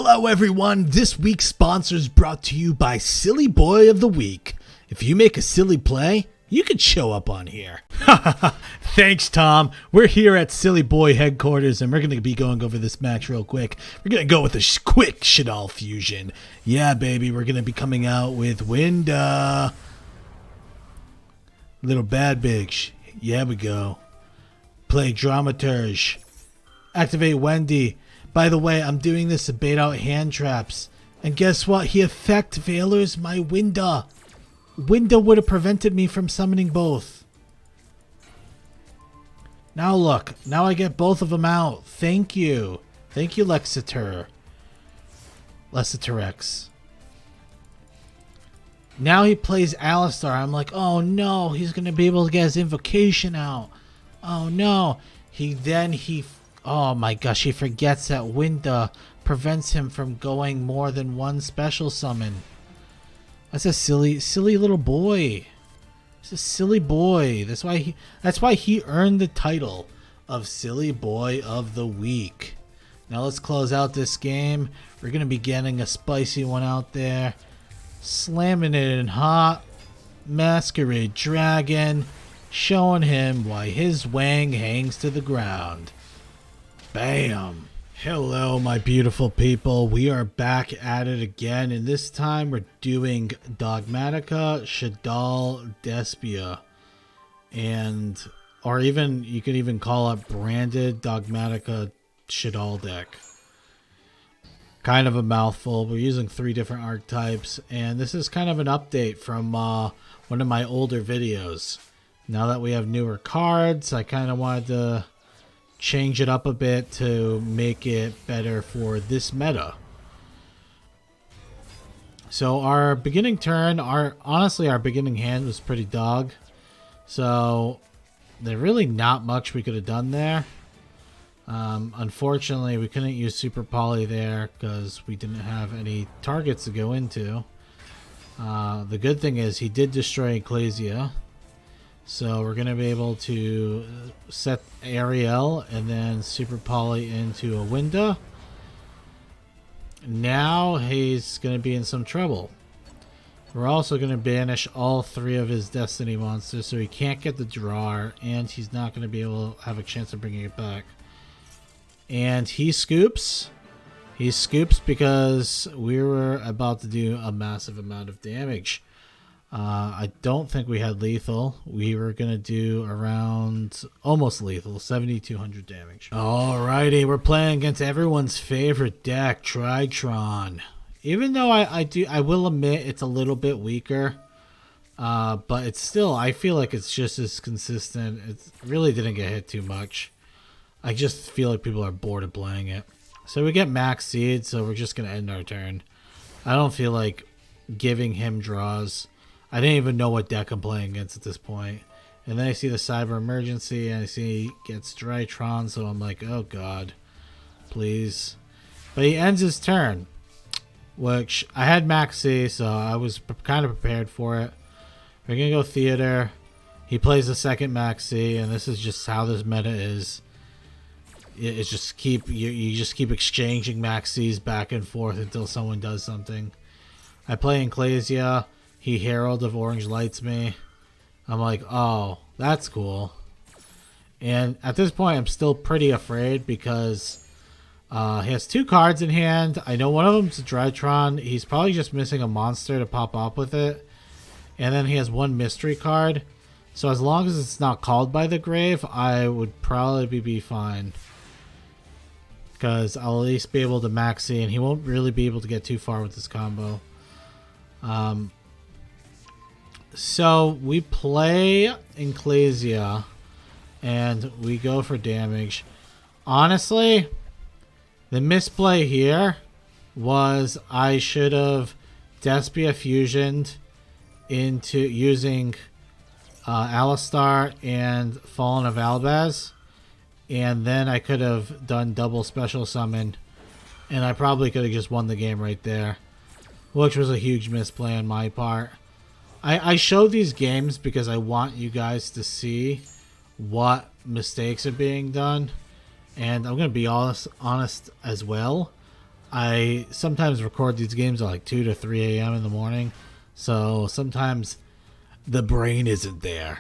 Hello everyone, this week's sponsor is brought to you by Silly Boy of the Week. If you make a silly play, you could show up on here. Thanks, Tom. We're here at Silly Boy headquarters and we're going to be going over this match real quick. We're going to go with a quick Shaddoll fusion. Yeah, baby, we're going to be coming out with Winda. Little Bad Bitch. Yeah, we go. Play Dramaturge. Activate Wendy. By the way, I'm doing this to bait out hand traps. And guess what? He effect Veilers my Winda. Winda would have prevented me from summoning both. Now look. Now I get both of them out. Thank you. Thank you, Lexiter. Lexiterex. Now he plays Alistar. I'm like, oh no. He's going to be able to get his invocation out. Oh no. Oh my gosh, he forgets that Winda prevents him from going more than one special summon. That's a silly little boy. He's a silly boy. That's why he earned the title of Silly Boy of the Week. Now let's close out this game. We're gonna be getting a spicy one out there. Slamming it in hot. Masquerade Dragon. Showing him why his wang hangs to the ground. Bam! Hello, my beautiful people. We are back at it again, and this time we're doing Dogmatika Shaddoll Despia, or even you could even call it branded Dogmatika Shaddoll deck. Kind of a mouthful. We're using 3 different archetypes, and this is kind of an update from one of my older videos. Now that we have newer cards, I kind of wanted to change it up a bit to make it better for this meta. So our beginning turn, honestly our beginning hand was pretty dog. So there's really not much we could have done there. Unfortunately, we couldn't use superpoly there because we didn't have any targets to go into. The good thing is he did destroy Ecclesia. So we're going to be able to set Ariel and then super poly into a Winda. Now he's going to be in some trouble. We're also going to banish all 3 of his Destiny monsters so he can't get the drawer and he's not going to be able to have a chance of bringing it back. And he scoops. He scoops because we were about to do a massive amount of damage. I don't think we had lethal. We were going to do around almost lethal, 7,200 damage. Alrighty, we're playing against everyone's favorite deck, Drytron. Even though I will admit it's a little bit weaker, but it's still, I feel like it's just as consistent. It really didn't get hit too much. I just feel like people are bored of playing it. So we get max seed, so we're just going to end our turn. I don't feel like giving him draws. I didn't even know what deck I'm playing against at this point. And then I see the Cyber Emergency and I see he gets Drytron, so I'm like, oh god, please. But he ends his turn, which I had Max C, so I was kind of prepared for it. We're going to go Theater. He plays the second Max C, and this is just how this meta is. It's just you just keep exchanging Max Cs back and forth until someone does something. I play Ecclesia. He Herald of Orange lights me. I'm like, oh, that's cool. And at this point, I'm still pretty afraid because he has 2 cards in hand. I know one of them's a Drytron. He's probably just missing a monster to pop up with it. And then he has 1 mystery card. So as long as it's not called by the grave, I would probably be fine. Because I'll at least be able to maxi, and he won't really be able to get too far with this combo. So we play Ecclesia and we go for damage. Honestly, the misplay here was I should have Despia fusioned into using Alistar and Fallen of Albaz, and then I could have done double special summon and I probably could have just won the game right there, which was a huge misplay on my part. I show these games because I want you guys to see what mistakes are being done, and I'm going to be honest as well. I sometimes record these games at like 2 to 3 a.m. in the morning, so sometimes the brain isn't there.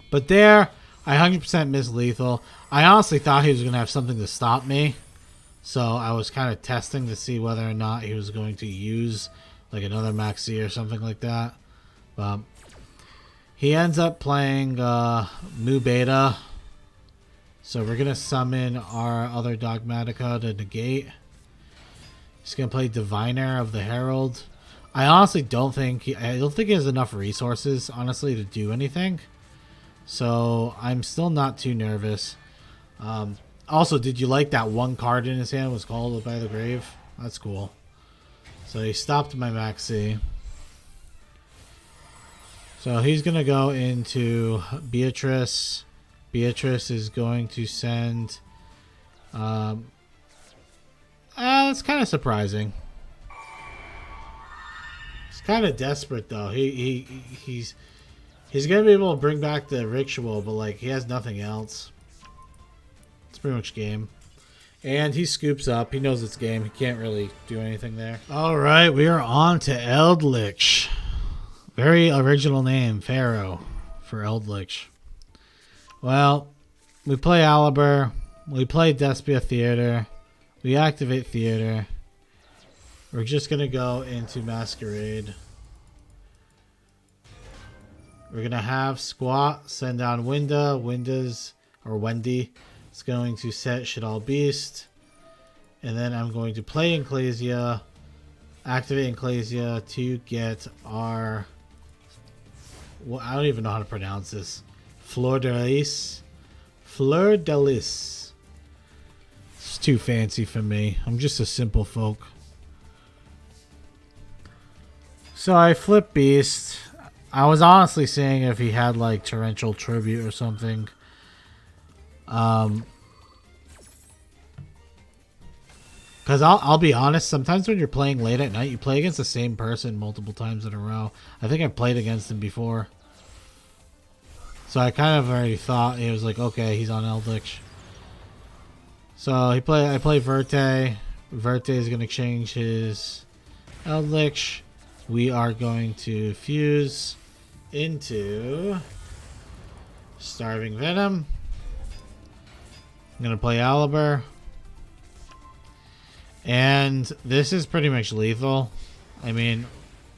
But there, I 100% missed lethal. I honestly thought he was going to have something to stop me, so I was kind of testing to see whether or not he was going to use like another Maxi or something like that. But he ends up playing Mu Beta. So we're going to summon our other Dogmatika to negate. He's going to play Diviner of the Herald. I honestly don't think he has enough resources, honestly, to do anything. So I'm still not too nervous. Also, did you like that one card in his hand was called by the grave? That's cool. So he stopped my Maxi. So he's going to go into Beatrice. Beatrice is going to send... that's kind of surprising. He's kind of desperate, though. He's going to be able to bring back the ritual, but like he has nothing else. It's pretty much game. And he scoops up. He knows it's game. He can't really do anything there. All right, we are on to Eldlich. Very original name, Pharaoh, for Eldlich. Well, we play Albaz. We play Despia Theater. We activate Theater. We're just going to go into Masquerade. We're going to have Squat send down Winda. Wendy is going to set Shaddoll Beast. And then I'm going to play Ecclesia. Activate Ecclesia to get our... Well, I don't even know how to pronounce this. Fleur de Lis. Fleur de Lis. It's too fancy for me. I'm just a simple folk. So I flip Beast. I was honestly saying if he had like Torrential Tribute or something. Because I'll be honest, sometimes when you're playing late at night, you play against the same person multiple times in a row. I think I've played against him before. So I kind of already thought he was like, okay, he's on Eldlich. So I play Verte. Verte is going to change his Eldlich. We are going to fuse into Starving Venom. I'm going to play Albaz. And this is pretty much lethal. I mean,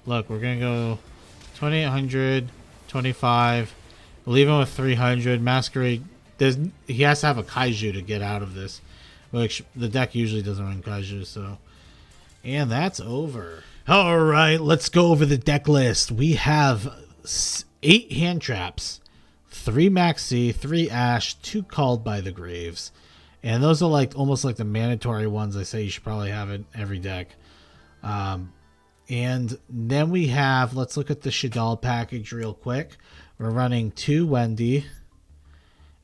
look, we're going to go 2800, 25. We'll leave him with 300. Masquerade, he has to have a Kaiju to get out of this, which the deck usually doesn't run Kaiju, so. And that's over. All right, let's go over the deck list. We have 8 hand traps, 3 Maxi, 3 Ash, 2 Called by the Graves. And those are like almost like the mandatory ones I say you should probably have in every deck. And then we have, let's look at the Shaddoll package real quick. We're running 2 Wendy.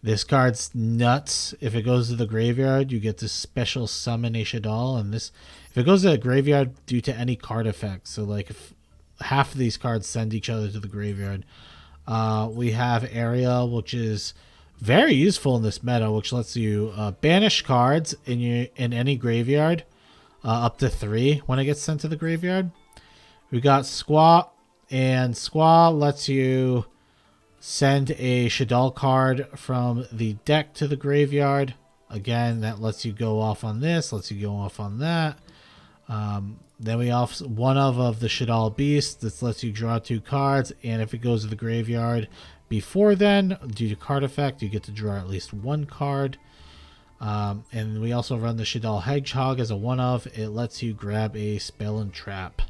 This card's nuts. If it goes to the graveyard, you get to special summon a Shaddoll. And this, if it goes to the graveyard due to any card effect, so like if half of these cards send each other to the graveyard. We have Area, which is very useful in this meta, which lets you banish cards in any graveyard up to 3 when it gets sent to the graveyard. We got Squat, and Squat lets you send a Shaddoll card from the deck to the graveyard. Again, that lets you go off on this, lets you go off on that. Then we off one of the Shaddoll Beast. This lets you draw 2 cards, and if it goes to the graveyard before then, due to card effect, you get to draw at least 1 card. And we also run the Shaddoll Hedgehog as a one-of. It lets you grab a spell and trap.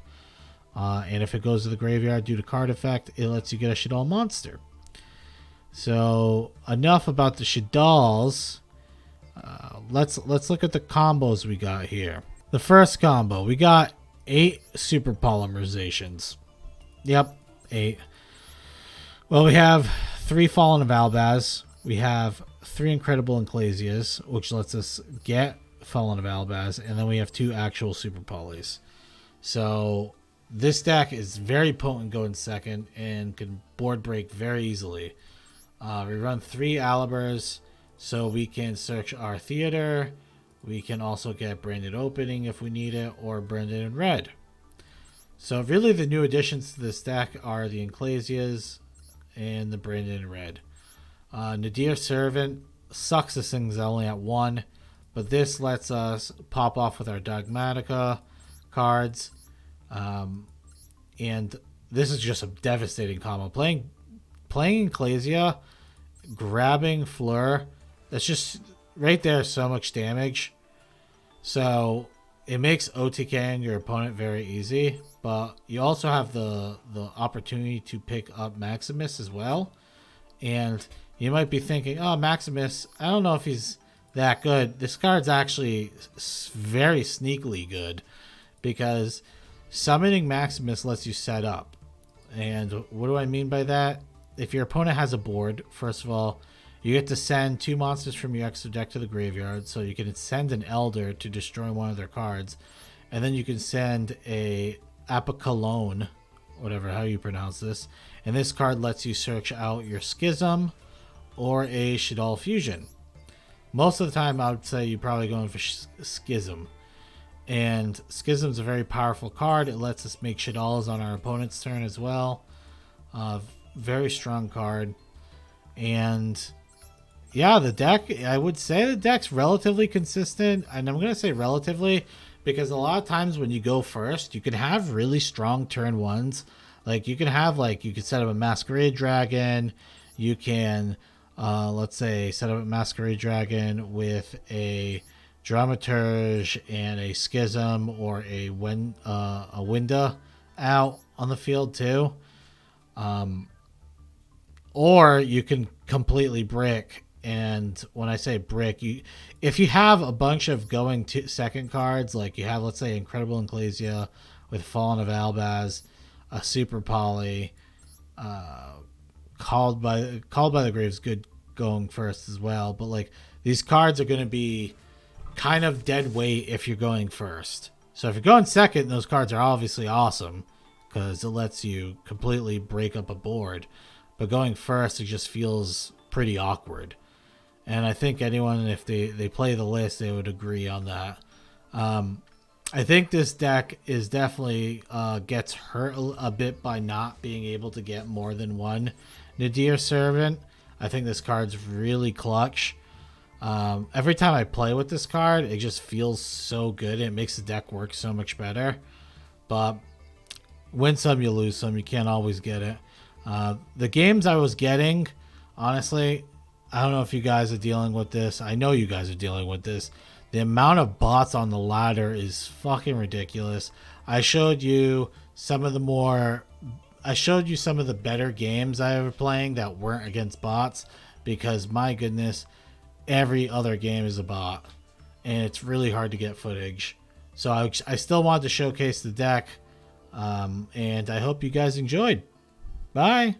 And if it goes to the graveyard due to card effect, it lets you get a Shaddoll monster. So enough about the Shaddolls. Let's look at the combos we got here. The first combo, we got 8 super polymerizations. Yep, 8. Well, we have 3 Fallen of Albaz. We have 3 Incredible Ecclesias, which lets us get Fallen of Albaz, and then we have 2 actual super polys. So this deck is very potent going second and can board break very easily. We run 3 Albaz, so we can search our theater. We can also get Branded Opening if we need it, or Branded in Red. So really the new additions to this deck are the Ecclesias and the Branded in Red. Nadir Servant sucks this thing's only at 1, but this lets us pop off with our Dogmatika cards. And this is just a devastating combo. Playing Ecclesia, grabbing Fleur, that's just right there, so much damage. So it makes OTKing your opponent very easy, but you also have the opportunity to pick up Maximus as well. And you might be thinking, oh, Maximus, I don't know if he's that good. This card's actually very sneakily good, because summoning Maximus lets you set up. And what do I mean by that? If your opponent has a board, first of all, you get to send 2 monsters from your extra deck to the graveyard. So you can send an Elder to destroy one of their cards. And then you can send a Apocalone, whatever, how you pronounce this. And this card lets you search out your Schism or a Shaddoll Fusion. Most of the time, I would say you're probably going for Schism. And Schism's a very powerful card. It lets us make Shaddolls on our opponent's turn as well. Very strong card. And yeah, the deck, I would say the deck's relatively consistent. And I'm going to say relatively because a lot of times when you go first, you can have really strong turn ones. Like you can have, like, you can set up a Masquerade Dragon. You can, let's say, set up a Masquerade Dragon with a Dramaturge and a Schism or a Winda out on the field too. Or you can completely brick. And when I say brick, if you have a bunch of going to second cards, like you have, let's say, Incredible Ecclesia with Fallen of Albaz, a superpoly, called by the Graves, good going first as well. But like these cards are going to be kind of dead weight if you're going first. So if you're going second, those cards are obviously awesome because it lets you completely break up a board. But going first, it just feels pretty awkward. And I think anyone, if they play the list, they would agree on that. I think this deck is definitely gets hurt a bit by not being able to get more than one Nadir Servant. I think this card's really clutch. Every time I play with this card, it just feels so good. It makes the deck work so much better. But win some, you lose some. You can't always get it. The games I was getting, honestly, I don't know if you guys are dealing with this. I know you guys are dealing with this. The amount of bots on the ladder is fucking ridiculous. I showed you some of the better games I was playing that weren't against bots, because my goodness, every other game is a bot and it's really hard to get footage. So I still wanted to showcase the deck, and I hope you guys enjoyed. Bye.